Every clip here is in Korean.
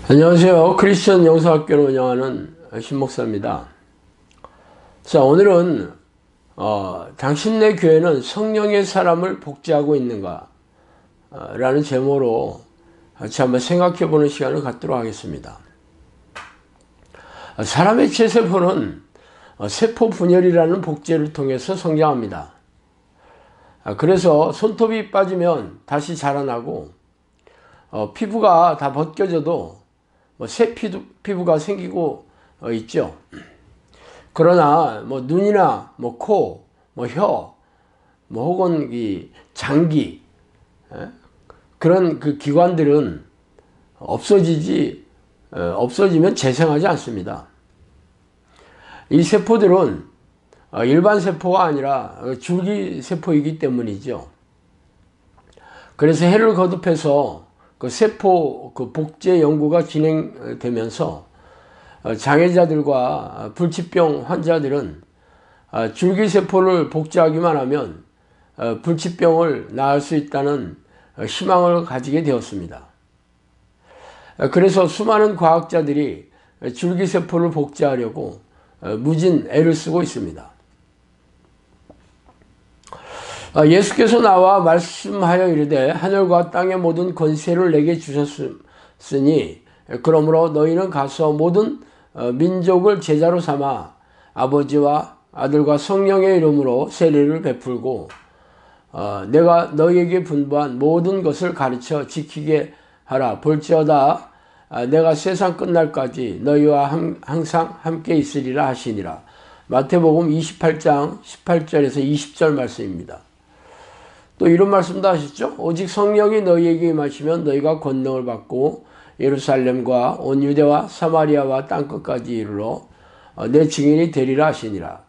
안녕하세요. 크리스천 영성학교를 운영하는 신목사입니다. 자, 오늘은 당신네 교회는 성령의 사람을 복제하고 있는가? 라는 제목으로 같이 한번 생각해 보는 시간을 갖도록 하겠습니다. 사람의 체세포는 세포 분열이라는 복제를 통해서 성장합니다. 그래서 손톱이 빠지면 다시 자라나고 피부가 다 벗겨져도 새 피부가 생기고 있죠. 그러나 눈이나 코, 혀, 혹은 이 장기 그런 그 기관들은 없어지면 재생하지 않습니다. 이 세포들은 일반 세포가 아니라 줄기세포이기 때문이죠. 그래서 해를 거듭해서 그 세포 복제 연구가 진행되면서 장애자들과 불치병 환자들은 줄기세포를 복제하기만 하면 불치병을 나을 수 있다는 희망을 가지게 되었습니다. 그래서 수많은 과학자들이 줄기세포를 복제하려고 무진 애를 쓰고 있습니다. 예수께서 나와 말씀하여 이르되 하늘과 땅의 모든 권세를 내게 주셨으니 그러므로 너희는 가서 모든 민족을 제자로 삼아 아버지와 아들과 성령의 이름으로 세례를 베풀고 내가 너희에게 분부한 모든 것을 가르쳐 지키게 하라. 볼지어다 내가 세상 끝날까지 너희와 항상 함께 있으리라 하시니라. 마태복음 28장 18절에서 20절 말씀입니다. 또 이런 말씀도 하셨죠. 오직 성령이 너희에게 임하시면 너희가 권능을 받고 예루살렘과 온 유대와 사마리아와 땅끝까지 이르러 내 증인이 되리라 하시니라.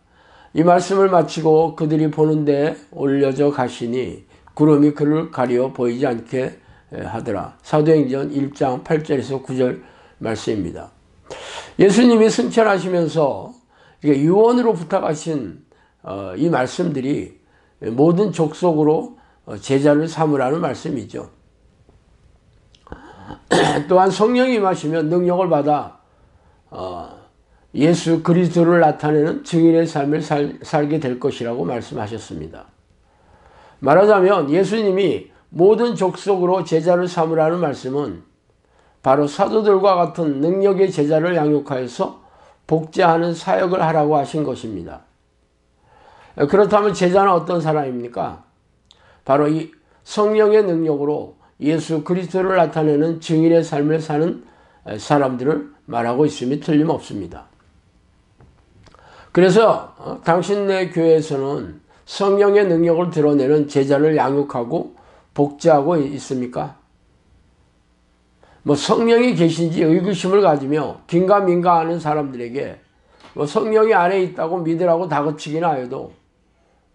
이 말씀을 마치고 그들이 보는데 올려져 가시니 구름이 그를 가리어 보이지 않게 하더라. 사도행전 1장 8절에서 9절 말씀입니다. 예수님이 승천하시면서 유언으로 부탁하신 이 말씀들이 모든 족속으로 제자를 삼으라는 말씀이죠. 또한 성령이 임하시면 능력을 받아 예수 그리스도를 나타내는 증인의 삶을 살게 될 것이라고 말씀하셨습니다. 말하자면 예수님이 모든 족속으로 제자를 삼으라는 말씀은 바로 사도들과 같은 능력의 제자를 양육하여서 복제하는 사역을 하라고 하신 것입니다. 그렇다면 제자는 어떤 사람입니까? 바로 이 성령의 능력으로 예수 그리스도를 나타내는 증인의 삶을 사는 사람들을 말하고 있음이 틀림없습니다. 그래서 당신네 교회에서는 성령의 능력을 드러내는 제자를 양육하고 복제하고 있습니까? 성령이 계신지 의구심을 가지며 긴가민가하는 사람들에게 성령이 안에 있다고 믿으라고 다그치기는 하여도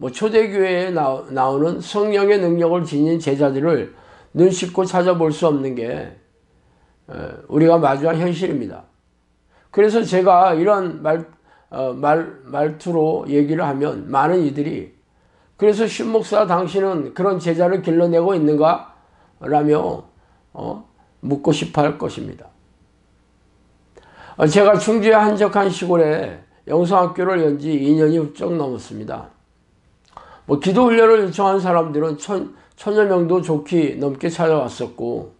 초대교회에 나오는 성령의 능력을 지닌 제자들을 눈 씻고 찾아볼 수 없는 게 우리가 마주한 현실입니다. 그래서 제가 이런 말투로 얘기를 하면 많은 이들이 그래서 신목사 당신은 그런 제자를 길러내고 있는가? 라며 묻고 싶어 할 것입니다. 제가 충주의 한적한 시골에 영성학교를 연 지 2년이 훌쩍 넘었습니다. 기도 훈련을 요청한 사람들은 천여 명도 좋게 넘게 찾아왔었고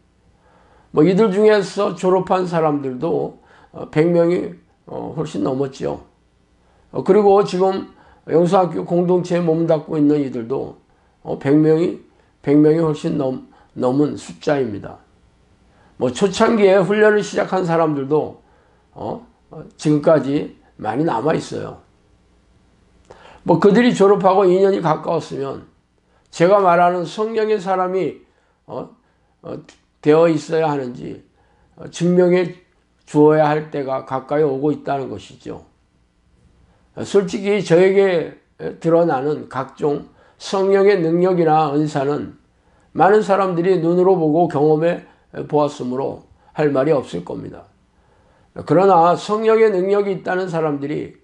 이들 중에서 졸업한 사람들도 100명이 훨씬 넘었죠. 그리고 지금 영성학교 공동체에 몸담고 있는 이들도 100명이 훨씬 넘은 숫자입니다. 초창기에 훈련을 시작한 사람들도 지금까지 많이 남아 있어요. 그들이 졸업하고 2년이 가까웠으면 제가 말하는 성령의 사람이 되어 있어야 하는지 증명해 주어야 할 때가 가까이 오고 있다는 것이죠. 솔직히 저에게 드러나는 각종 성령의 능력이나 은사는 많은 사람들이 눈으로 보고 경험해 보았으므로 할 말이 없을 겁니다. 그러나 성령의 능력이 있다는 사람들이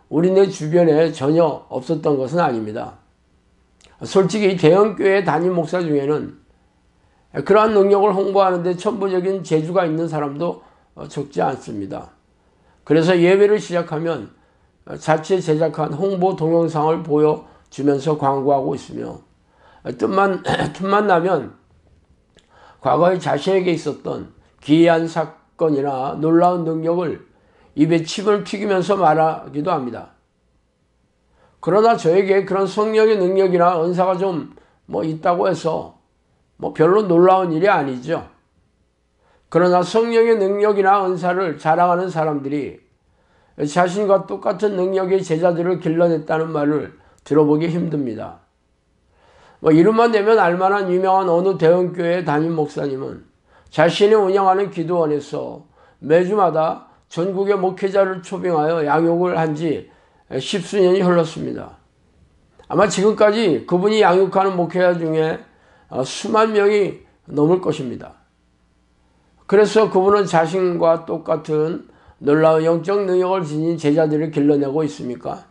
우리네 주변에 전혀 없었던 것은 아닙니다. 솔직히 대형교회 담임 목사 중에는 그러한 능력을 홍보하는 데 천부적인 재주가 있는 사람도 적지 않습니다. 그래서 예배를 시작하면 자체 제작한 홍보 동영상을 보여주면서 광고하고 있으며 틈만 나면 과거에 자신에게 있었던 기이한 사건이나 놀라운 능력을 입에 침을 튀기면서 말하기도 합니다. 그러나 저에게 그런 성령의 능력이나 은사가 좀 있다고 해서 별로 놀라운 일이 아니죠. 그러나 성령의 능력이나 은사를 자랑하는 사람들이 자신과 똑같은 능력의 제자들을 길러냈다는 말을 들어보기 힘듭니다. 이름만 대면 알만한 유명한 어느 대형교회 담임 목사님은 자신이 운영하는 기도원에서 매주마다 전국의 목회자를 초빙하여 양육을 한 지 10수년이 흘렀습니다. 아마 지금까지 그분이 양육하는 목회자 중에 수만 명이 넘을 것입니다. 그래서 그분은 자신과 똑같은 놀라운 영적 능력을 지닌 제자들을 길러내고 있습니까?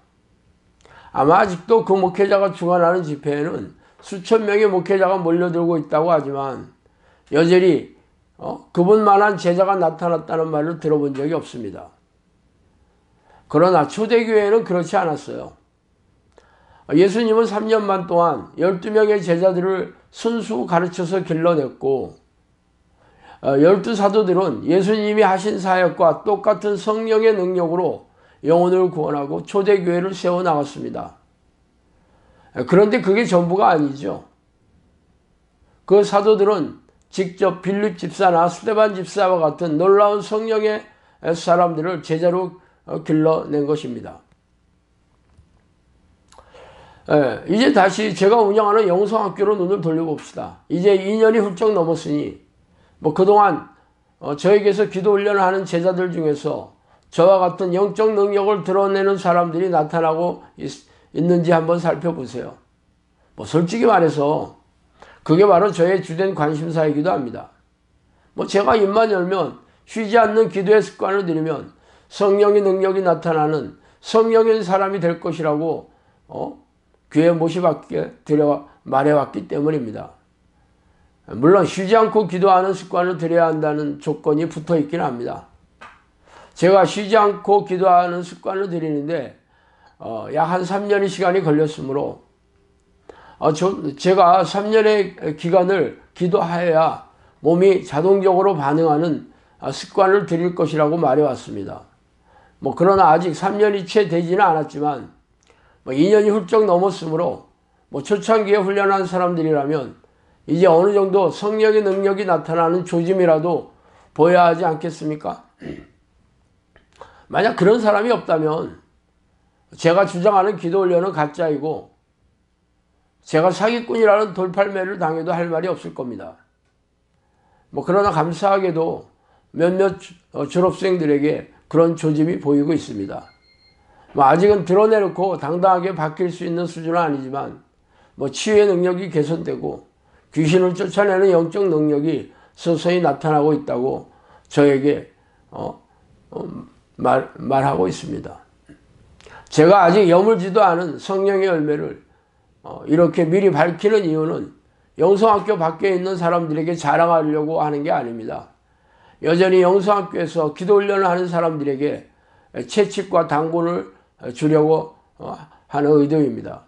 아마 아직도 그 목회자가 주관하는 집회에는 수천 명의 목회자가 몰려들고 있다고 하지만 여전히 그분만한 제자가 나타났다는 말을 들어본 적이 없습니다. 그러나 초대교회는 그렇지 않았어요. 예수님은 3년반 동안 12명의 제자들을 순수 가르쳐서 길러냈고 12사도들은 예수님이 하신 사역과 똑같은 성령의 능력으로 영혼을 구원하고 초대교회를 세워나갔습니다. 그런데 그게 전부가 아니죠. 그 사도들은 직접 빌립 집사나 스데반 집사와 같은 놀라운 성령의 사람들을 제자로 길러낸 것입니다. 이제 다시 제가 운영하는 영성학교로 눈을 돌려봅시다. 이제 2년이 훌쩍 넘었으니 그동안 저에게서 기도 훈련을 하는 제자들 중에서 저와 같은 영적 능력을 드러내는 사람들이 나타나고 있는지 한번 살펴보세요. 솔직히 말해서 그게 바로 저의 주된 관심사이기도 합니다. 제가 입만 열면 쉬지 않는 기도의 습관을 들이면 성령의 능력이 나타나는 성령의 사람이 될 것이라고 귀에 못이 박게 말해왔기 때문입니다. 물론 쉬지 않고 기도하는 습관을 들여야 한다는 조건이 붙어 있긴 합니다. 제가 쉬지 않고 기도하는 습관을 들이는데 약 한 3년의 시간이 걸렸으므로 제가 3년의 기간을 기도하여야 몸이 자동적으로 반응하는 습관을 들일 것이라고 말해왔습니다. 그러나 아직 3년이 채 되지는 않았지만 2년이 훌쩍 넘었으므로 초창기에 훈련한 사람들이라면 이제 어느 정도 성령의 능력이 나타나는 조짐이라도 보여야 하지 않겠습니까? 만약 그런 사람이 없다면 제가 주장하는 기도 훈련은 가짜이고 제가 사기꾼이라는 돌팔매를 당해도 할 말이 없을 겁니다. 그러나 감사하게도 몇몇 졸업생들에게 그런 조짐이 보이고 있습니다. 아직은 드러내놓고 당당하게 바뀔 수 있는 수준은 아니지만 치유의 능력이 개선되고 귀신을 쫓아내는 영적 능력이 서서히 나타나고 있다고 저에게 말하고 있습니다. 제가 아직 여물지도 않은 성령의 열매를 이렇게 미리 밝히는 이유는 영성학교 밖에 있는 사람들에게 자랑하려고 하는 게 아닙니다. 여전히 영성학교에서 기도훈련을 하는 사람들에게 채찍과 당분을 주려고 하는 의도입니다.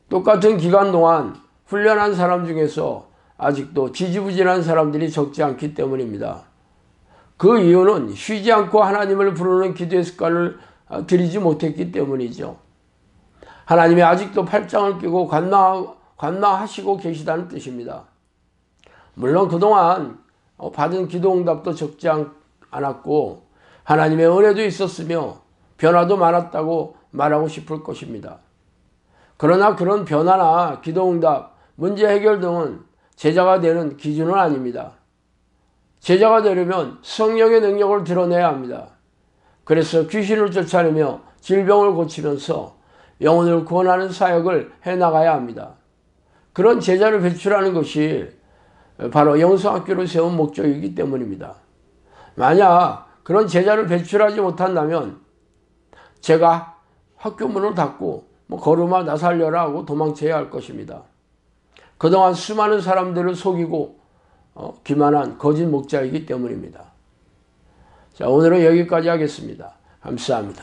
똑같은 기간 동안 훈련한 사람 중에서 아직도 지지부진한 사람들이 적지 않기 때문입니다. 그 이유는 쉬지 않고 하나님을 부르는 기도의 습관을 들이지 못했기 때문이죠. 하나님이 아직도 팔짱을 끼고 관망하시고 계시다는 뜻입니다. 물론 그동안 받은 기도 응답도 적지 않았고 하나님의 은혜도 있었으며 변화도 많았다고 말하고 싶을 것입니다. 그러나 그런 변화나 기도 응답, 문제 해결 등은 제자가 되는 기준은 아닙니다. 제자가 되려면 성령의 능력을 드러내야 합니다. 그래서 귀신을 쫓아내며 질병을 고치면서 영혼을 구원하는 사역을 해나가야 합니다. 그런 제자를 배출하는 것이 바로 영성학교를 세운 목적이기 때문입니다. 만약 그런 제자를 배출하지 못한다면 제가 학교 문을 닫고 걸음아 나 살려라 하고 도망쳐야 할 것입니다. 그동안 수많은 사람들을 속이고 기만한 거짓 목자이기 때문입니다. 자, 오늘은 여기까지 하겠습니다. 감사합니다.